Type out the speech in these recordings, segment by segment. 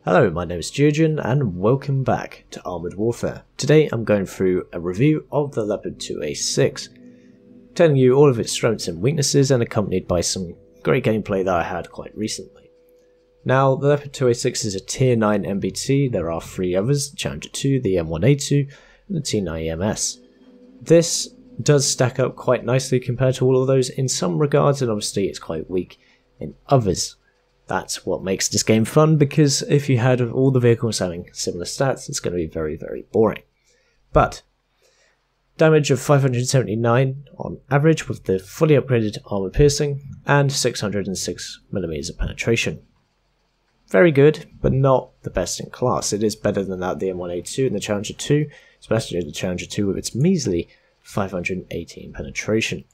Hello, my name is Geogen and welcome back to Armoured Warfare. Today I'm going through a review of the Leopard 2A6, telling you all of its strengths and weaknesses and accompanied by some great gameplay that I had quite recently. Now, the Leopard 2A6 is a tier 9 MBT. There are three others, the Challenger 2, the M1A2 and the T9EMS. This does stack up quite nicely compared to all of those in some regards, and obviously it's quite weak in others. That's what makes this game fun, because if you had all the vehicles having similar stats, it's going to be very, very boring. But damage of 579 on average with the fully upgraded armor piercing and 606mm of penetration. Very good, but not the best in class. It is better than that of the M1A2 and the Challenger 2, especially the Challenger 2 with its measly 518 penetration.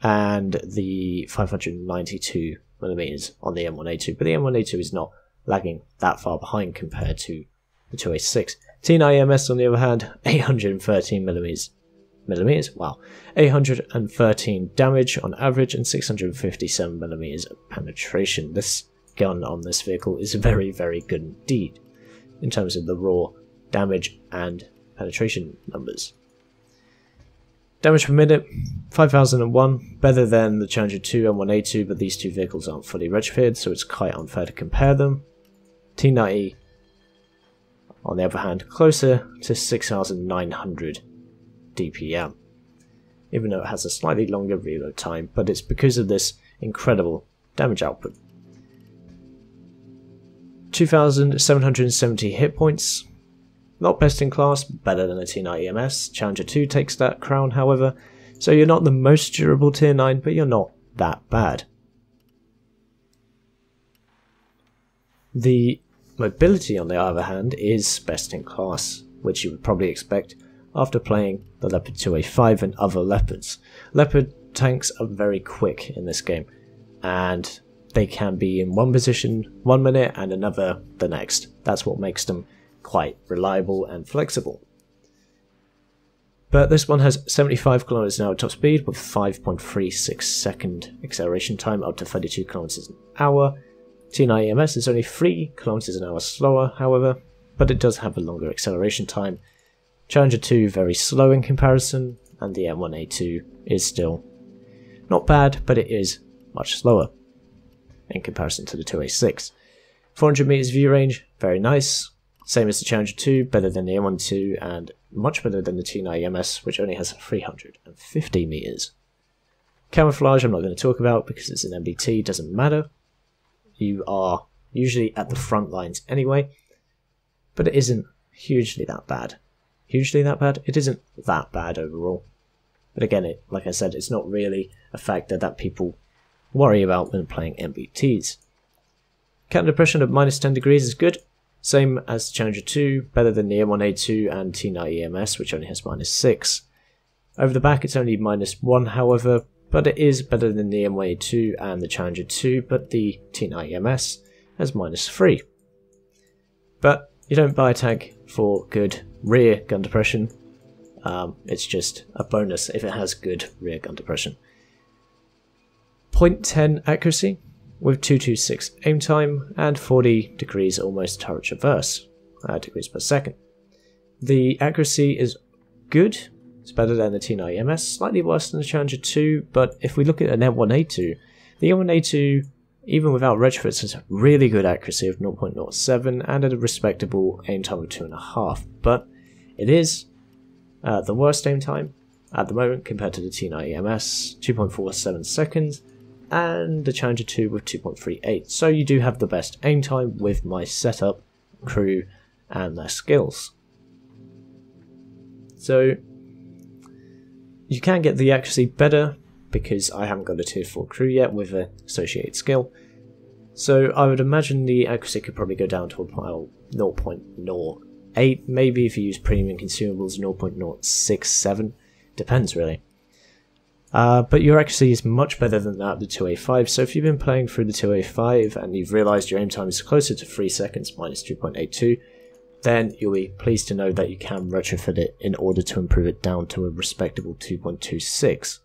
And the 592mm on the M1A2, but the M1A2 is not lagging that far behind compared to the 2A6. T9EMS on the other hand, 813mm, wow, 813 damage on average and 657mm of penetration. This gun on this vehicle is very, very good indeed in terms of the raw damage and penetration numbers. Damage per minute, 5001, better than the Challenger 2 and 1A2, but these two vehicles aren't fully retrofitted, so it's quite unfair to compare them. T90, on the other hand, closer to 6900 DPM, even though it has a slightly longer reload time, but it's because of this incredible damage output. 2770 hit points. Not best in class, better than a T9EMS. Challenger 2 takes that crown, however, so you're not the most durable tier 9, but you're not that bad. The mobility, on the other hand, is best in class, which you would probably expect after playing the Leopard 2A5 and other Leopards. Leopard tanks are very quick in this game, and they can be in one position 1 minute and another the next. That's what makes them quite reliable and flexible. But this one has 75 km an hour top speed with 5.36 second acceleration time up to 32 km an hour. T9EMS is only 3 km an hour slower, however, but it does have a longer acceleration time. Challenger 2 very slow in comparison, and the M1A2 is still not bad, but it is much slower in comparison to the 2A6. 400 meters view range, very nice. Same as the Challenger 2, better than the M1A2, and much better than the T9EMS, which only has 350 meters. Camouflage I'm not going to talk about because it's an MBT, doesn't matter. You are usually at the front lines anyway, but it isn't hugely that bad. Hugely that bad? It isn't that bad overall. But again, like I said, it's not really a factor that people worry about when playing MBTs. Counter depression of minus 10 degrees is good. Same as Challenger 2, better than the M1A2 and T9EMS, which only has minus 6. Over the back it's only minus 1, however, but it is better than the M1A2 and the Challenger 2, but the T9EMS has minus 3. But you don't buy a tank for good rear gun depression, it's just a bonus if it has good rear gun depression. 0.10 accuracy, with 226 aim time and 40 degrees almost turret traverse, degrees per second. The accuracy is good, it's better than the T9EMS, slightly worse than the Challenger 2, but if we look at an M1A2, the M1A2, even without retrofits, has really good accuracy of 0.07 and a respectable aim time of 2.5, but it is the worst aim time at the moment compared to the T9EMS, 2.47 seconds, and the Challenger 2 with 2.38. So you do have the best aim time with my setup, crew, and their skills. So you can get the accuracy better because I haven't got a tier 4 crew yet with an associated skill. So I would imagine the accuracy could probably go down to about 0.08, maybe if you use premium consumables 0.067, depends really. But your accuracy is much better than that of the 2A5, so if you've been playing through the 2A5 and you've realised your aim time is closer to 3 seconds minus 2.82, then you'll be pleased to know that you can retrofit it in order to improve it down to a respectable 2.26.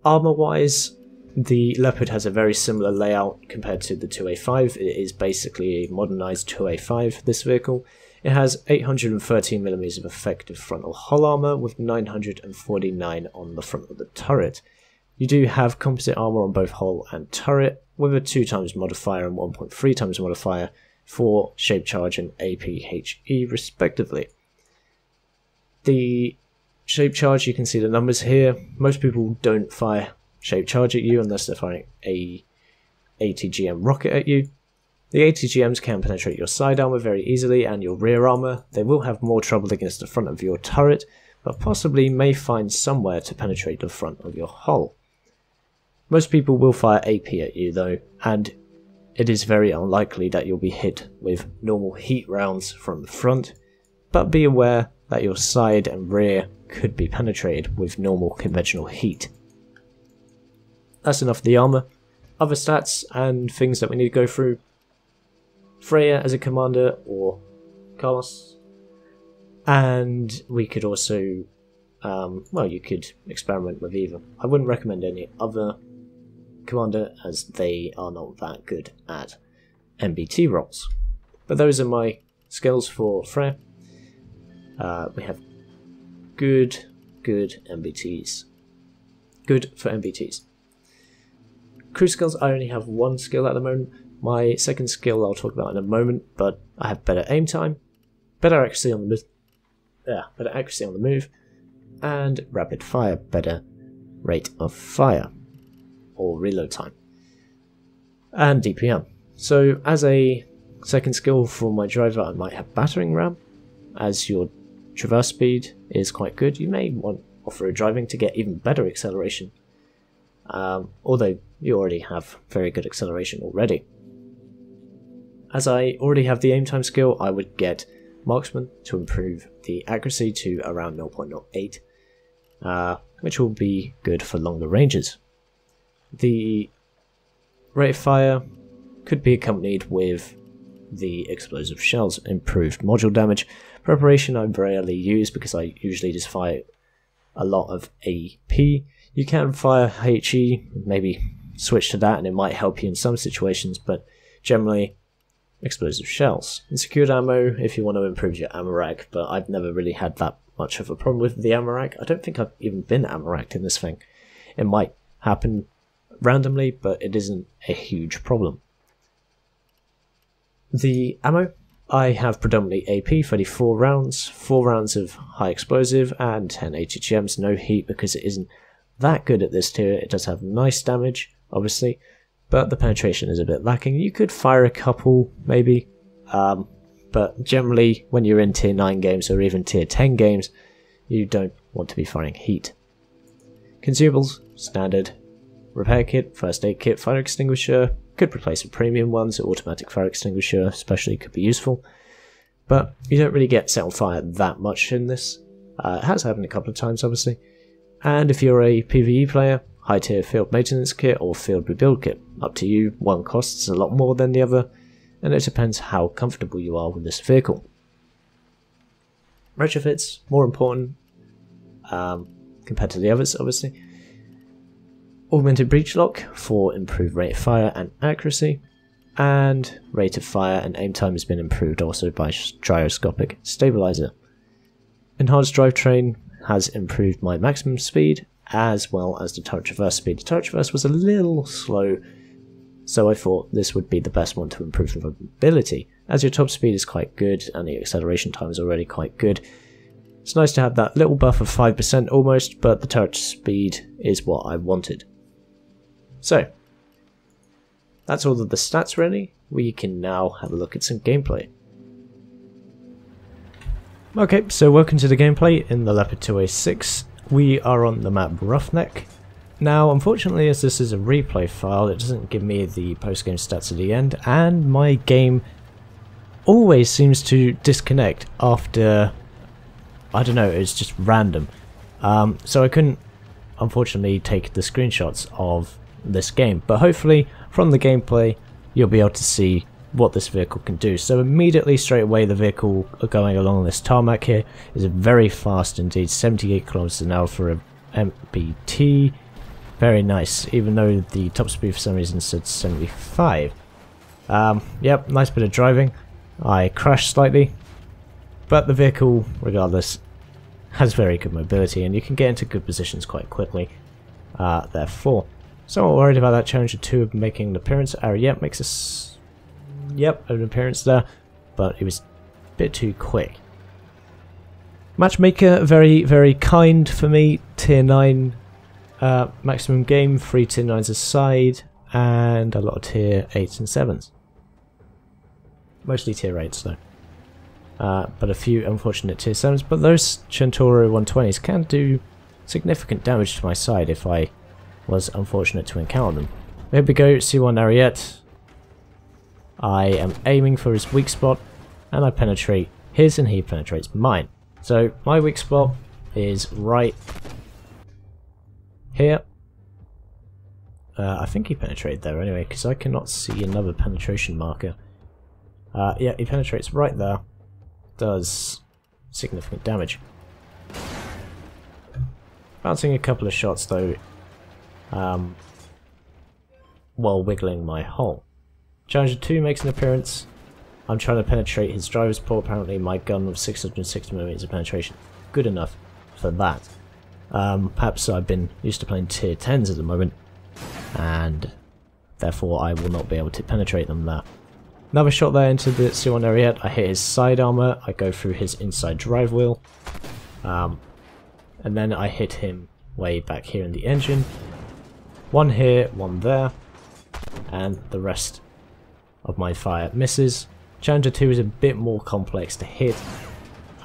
Armour wise, The Leopard has a very similar layout compared to the 2A5. It is basically a modernized 2A5, this vehicle. It has 813mm of effective frontal hull armor with 949 on the front of the turret. You do have composite armor on both hull and turret with a 2x modifier and 1.3x modifier for shape charge and APHE respectively. The shape charge, you can see the numbers here. Most people don't fire shape charge at you unless they're firing a ATGM rocket at you. The ATGMs can penetrate your side armor very easily and your rear armor. They will have more trouble against the front of your turret, but possibly may find somewhere to penetrate the front of your hull. Most people will fire AP at you though, and it is very unlikely that you'll be hit with normal heat rounds from the front, but be aware that your side and rear could be penetrated with normal conventional heat. That's enough of the armor. Other stats and things that we need to go through. Freya as a commander or Carlos, and we could also, well, you could experiment with either. I wouldn't recommend any other commander as they are not that good at MBT roles. But those are my skills for Freya. We have good MBTs. Good for MBTs. Crew skills, I only have one skill at the moment. My second skill I'll talk about in a moment, but I have better aim time, better accuracy on the move, and rapid fire, better rate of fire, or reload time, and DPM. So as a second skill for my driver, I might have battering ram, as your traverse speed is quite good. You may want off-road driving to get even better acceleration, although you already have very good acceleration already. As I already have the aim time skill, I would get marksman to improve the accuracy to around 0.08, which will be good for longer ranges. The rate of fire could be accompanied with the explosive shells, improved module damage. Preparation I rarely use because I usually just fire a lot of AP. You can fire HE, maybe switch to that and it might help you in some situations, but generally explosive shells. And secured ammo if you want to improve your ammo rack, but I've never really had that much of a problem with the ammo rack. I don't think I've even been ammo racked in this thing. It might happen randomly, but it isn't a huge problem. The ammo, I have predominantly AP, 34 rounds, 4 rounds of high explosive, and 10 ATGMs, no heat because it isn't that good at this tier. It does have nice damage, obviously, but the penetration is a bit lacking. You could fire a couple, maybe, but generally when you're in tier 9 games or even tier 10 games, you don't want to be firing heat. Consumables, standard. Repair kit, first aid kit, fire extinguisher, could replace the premium ones, automatic fire extinguisher especially could be useful, but you don't really get set on fire that much in this. It has happened a couple of times obviously, and if you're a PvE player, high tier field maintenance kit or field rebuild kit, up to you. One costs a lot more than the other, and it depends how comfortable you are with this vehicle. Retrofits, more important compared to the others obviously. Augmented breech lock for improved rate of fire and accuracy, and rate of fire and aim time has been improved also by gyroscopic stabilizer. Enhanced drivetrain has improved my maximum speed as well as the turret traverse speed. The turret traverse was a little slow, so I thought this would be the best one to improve the mobility, as your top speed is quite good and the acceleration time is already quite good. It's nice to have that little buff of 5% almost, but the turret speed is what I wanted. So, that's all of the stats really. We can now have a look at some gameplay. Okay, so welcome to the gameplay in the Leopard 2A6. We are on the map Roughneck. Now, unfortunately, as this is a replay file, it doesn't give me the post-game stats at the end, and my game always seems to disconnect after, I don't know, it's just random. So I couldn't, unfortunately, take the screenshots of this game, but hopefully from the gameplay you'll be able to see what this vehicle can do. So immediately straight away the vehicle going along this tarmac here is very fast indeed, 78 km an hour for a MBT. Very nice, even though the top speed for some reason said 75. Yep, nice bit of driving. I crashed slightly, but the vehicle, regardless, has very good mobility and you can get into good positions quite quickly. Therefore, somewhat worried about that Challenger 2 making an appearance. Yep, makes us... Yep, an appearance there, but it was a bit too quick. Matchmaker, very, very kind for me. Tier 9 maximum game, 3 tier 9s aside, and a lot of tier 8s and 7s. Mostly tier 8s though. But a few unfortunate tier 7s, but those Centauro 120s can do significant damage to my side if I was unfortunate to encounter them. Here we go, C1 Ariete. I am aiming for his weak spot, and I penetrate his and he penetrates mine. So my weak spot is right here. I think he penetrated there anyway, because I cannot see another penetration marker. Yeah, he penetrates right there. Does significant damage. Bouncing a couple of shots though, while wiggling my hull. Challenger 2 makes an appearance. I'm trying to penetrate his driver's port. Apparently my gun with 660mm of penetration, good enough for that. Perhaps I've been used to playing tier 10s at the moment, and therefore I will not be able to penetrate them there. Another shot there into the C1 Ariete. I hit his side armor, I go through his inside drive wheel, and then I hit him way back here in the engine. One here, one there, and the rest of my fire misses. Challenger 2 is a bit more complex to hit.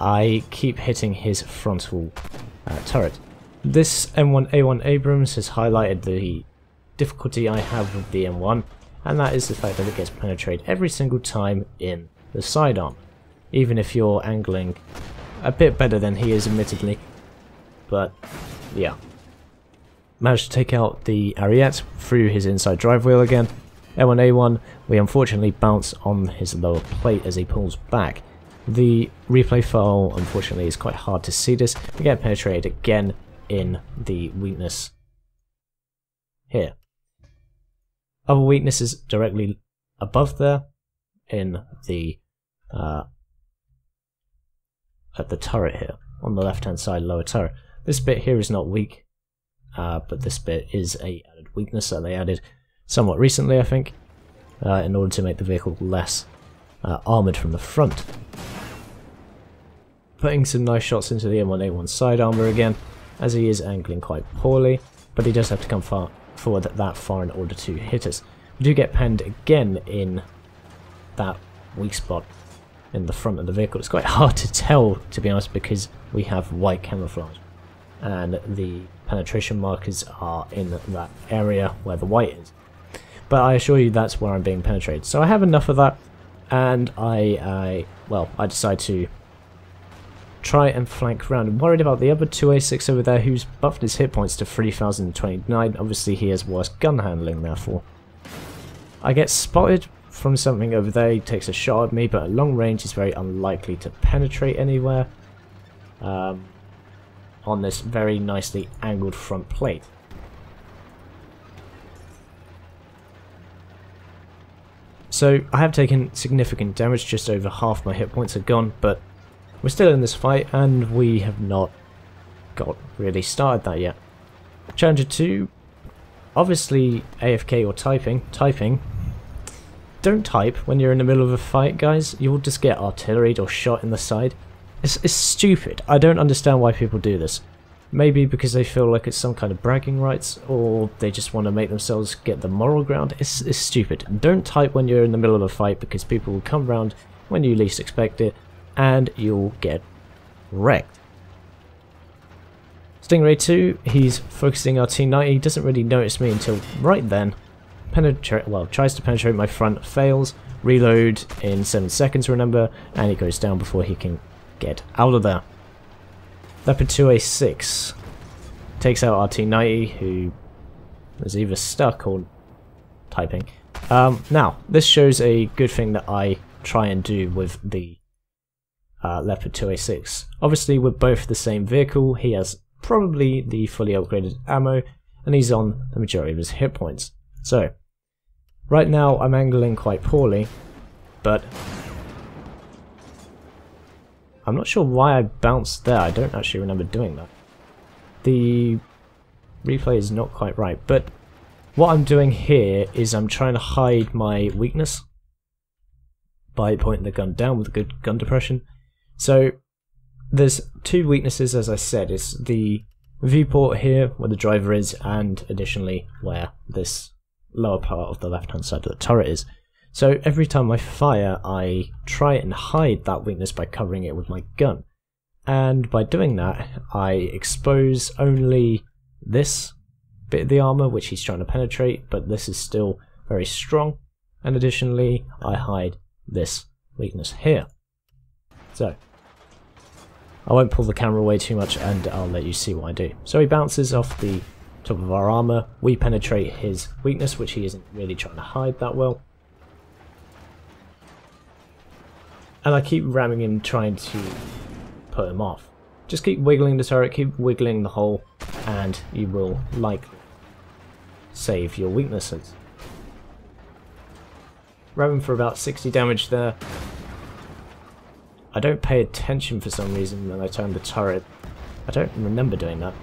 I keep hitting his frontal turret. This M1A1 Abrams has highlighted the difficulty I have with the M1, and that is the fact that it gets penetrated every single time in the sidearm, even if you're angling a bit better than he is, admittedly. But yeah, managed to take out the Ariete through his inside drive wheel again. M1A1, we unfortunately bounce on his lower plate as he pulls back. The replay file unfortunately is quite hard to see this. We get penetrated again in the weakness here. Other weaknesses directly above there in the at the turret here on the left hand side, lower turret. This bit here is not weak, but this bit is a added weakness that they added somewhat recently, I think, in order to make the vehicle less armoured from the front. Putting some nice shots into the M1A1 side armour again, as he is angling quite poorly, but he does have to come forward that far in order to hit us. We do get penned again in that weak spot in the front of the vehicle. It's quite hard to tell, to be honest, because we have white camouflage, and the penetration markers are in that area where the white is. But I assure you that's where I'm being penetrated. So I have enough of that, and I decide to try and flank around. I'm worried about the other 2A6 over there, who's buffed his hit points to 3029. Obviously he has worse gun handling, therefore. I get spotted from something over there. He takes a shot at me, but at long range he's very unlikely to penetrate anywhere on this very nicely angled front plate. So I have taken significant damage, just over half my hit points are gone, but we're still in this fight and we have not got really started that yet. Challenger 2, obviously AFK or typing. Don't type when you're in the middle of a fight, guys. You'll just get artilleried or shot in the side. It's stupid. I don't understand why people do this. Maybe because they feel like it's some kind of bragging rights, or they just want to make themselves get the moral ground. It's stupid. Don't type when you're in the middle of a fight, because people will come round when you least expect it, and you'll get wrecked. Stingray 2, he's focusing our T90. He doesn't really notice me until right then. Tries to penetrate my front, fails. Reload in 7 seconds, remember, and he goes down before he can get out of there. Leopard 2A6 takes out our T90, who is either stuck or typing. Now, this shows a good thing that I try and do with the Leopard 2A6. Obviously, we're both the same vehicle. He has probably the fully upgraded ammo, and he's on the majority of his hit points. So, right now I'm angling quite poorly, but I'm not sure why I bounced there. I don't actually remember doing that. The replay is not quite right, but what I'm doing here is I'm trying to hide my weakness by pointing the gun down with a good gun depression. So there's two weaknesses, as I said. It's the viewport here where the driver is, and additionally where this lower part of the left hand side of the turret is. So every time I fire, I try and hide that weakness by covering it with my gun. And by doing that, I expose only this bit of the armor, which he's trying to penetrate, but this is still very strong. And additionally, I hide this weakness here. So I won't pull the camera away too much, and I'll let you see what I do. So he bounces off the top of our armor. We penetrate his weakness, which he isn't really trying to hide that well. And I keep ramming him, trying to put him off. Just keep wiggling the turret, keep wiggling the hole, and you will likely save your weaknesses. Ram him for about 60 damage there. I don't pay attention for some reason when I turn the turret. I don't remember doing that.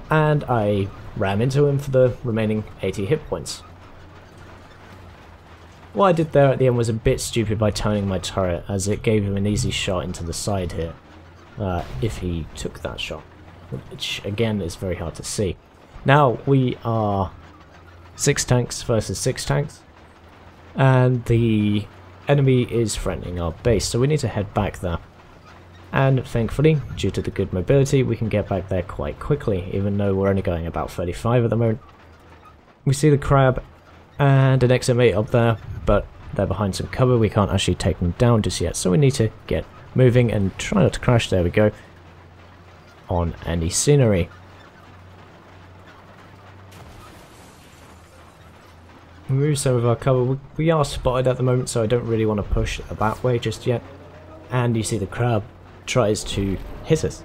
And I ram into him for the remaining 80 hit points. What I did there at the end was a bit stupid by turning my turret, as it gave him an easy shot into the side here, if he took that shot, which again is very hard to see. Now we are 6 tanks versus 6 tanks, and the enemy is threatening our base, so we need to head back there. And thankfully, due to the good mobility, we can get back there quite quickly, even though we're only going about 35 at the moment. We see the crab and an XM8 up there, but they're behind some cover. We can't actually take them down just yet, so we need to get moving and try not to crash. There we go, on any scenery. Remove some of our cover. We are spotted at the moment, so I don't really want to push that way just yet. And you see the crab tries to hit us.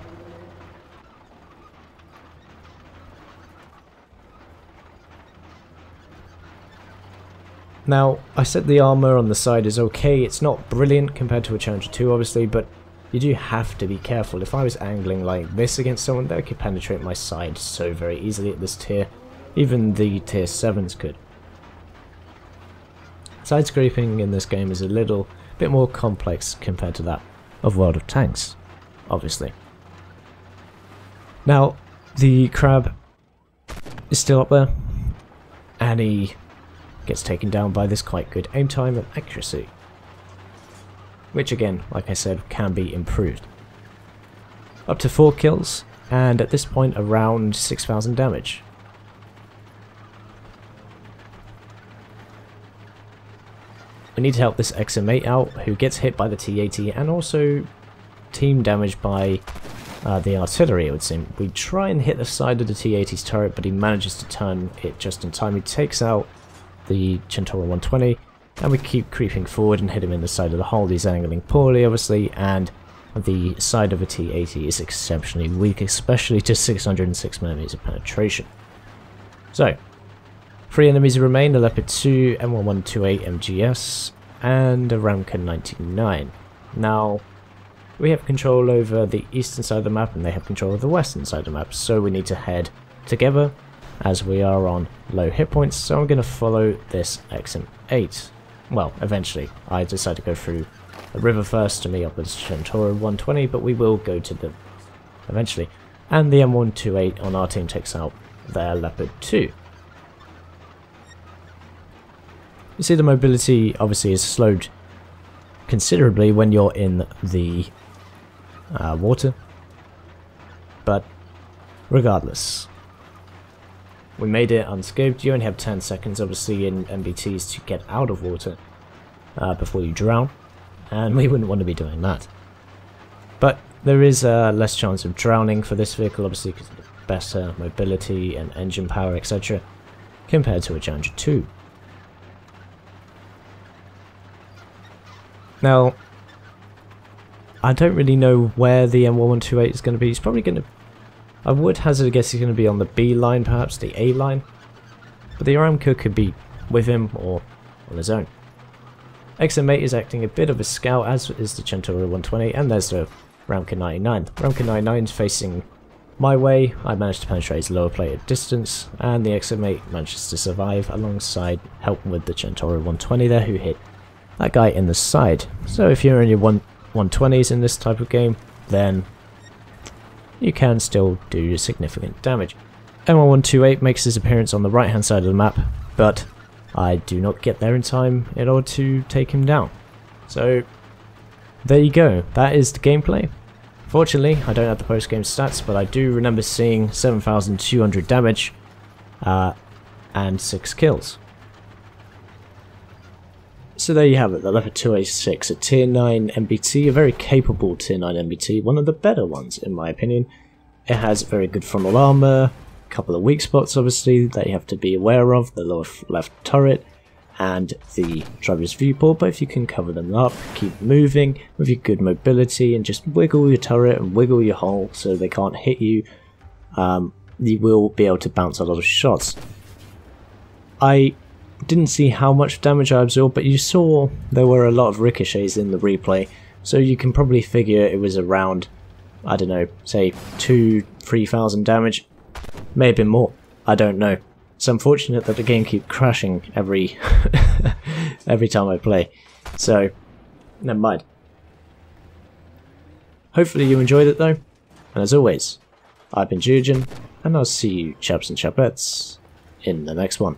Now, I said the armor on the side is okay. It's not brilliant compared to a Challenger 2, obviously, but you do have to be careful. If I was angling like this against someone, they could penetrate my side so very easily at this tier. Even the tier 7s could. Side scraping in this game is a little bit more complex compared to that of World of Tanks, obviously. Now, the crab is still up there, and he gets taken down by this quite good aim time and accuracy, which again, like I said, can be improved. Up to 4 kills, and at this point around 6,000 damage. We need to help this XM8 out, who gets hit by the T-80 and also team damaged by the artillery, it would seem. We try and hit the side of the T-80's turret, but he manages to turn it just in time. He takes out the Centaur 120, and we keep creeping forward and hit him in the side of the hull. He's angling poorly, obviously, and the side of a T-80 is exceptionally weak, especially to 606mm penetration. So, 3 enemies remain: a Leopard 2, M1128 MGS, and a Ramka 99. Now, we have control over the eastern side of the map, and they have control of the western side of the map, so we need to head together, as we are on low hit points. So I'm going to follow this XM8. Well, eventually. I decide to go through the river first to meet up with Centaur 120, but we will go to them eventually. And the M128 on our team takes out their Leopard 2. You see the mobility obviously is slowed considerably when you're in the water, but regardless, we made it unscathed. You only have 10 seconds obviously in MBTs to get out of water before you drown, and we wouldn't want to be doing that. But there is less chance of drowning for this vehicle, obviously, because of the better mobility and engine power, etc., compared to a Challenger 2. Now, I don't really know where the M1128 is going to be. It's probably going to I would hazard a guess he's going to be on the B line, perhaps the A line, but the Aramco could be with him or on his own. XM8 is acting a bit of a scout, as is the Centauri 120, and there's the Ramka 99. Ramka 99 is facing my way. I managed to penetrate his lower plate at distance, and the XM8 manages to survive alongside helping with the Centauri 120 there, who hit that guy in the side. So if you're in your 120s in this type of game, then you can still do significant damage. M1128 makes his appearance on the right hand side of the map, but I do not get there in time in order to take him down. So there you go, that is the gameplay. Fortunately, I don't have the post-game stats, but I do remember seeing 7,200 damage and 6 kills. So there you have it, the Leopard 2A6, a tier 9 MBT, a very capable tier 9 MBT, one of the better ones in my opinion. It has very good frontal armour, a couple of weak spots obviously that you have to be aware of, the lower left turret and the driver's viewport, but if you can cover them up, keep moving with your good mobility and just wiggle your turret and wiggle your hull so they can't hit you, you will be able to bounce a lot of shots. I didn't see how much damage I absorbed, but you saw there were a lot of ricochets in the replay, so you can probably figure it was around, I don't know, say 2,000-3,000 damage, may have been more, I don't know. It's unfortunate that the game keeps crashing every every time I play, so never mind. Hopefully you enjoyed it though, and as always, I've been Geogen, and I'll see you chaps and chapettes in the next one.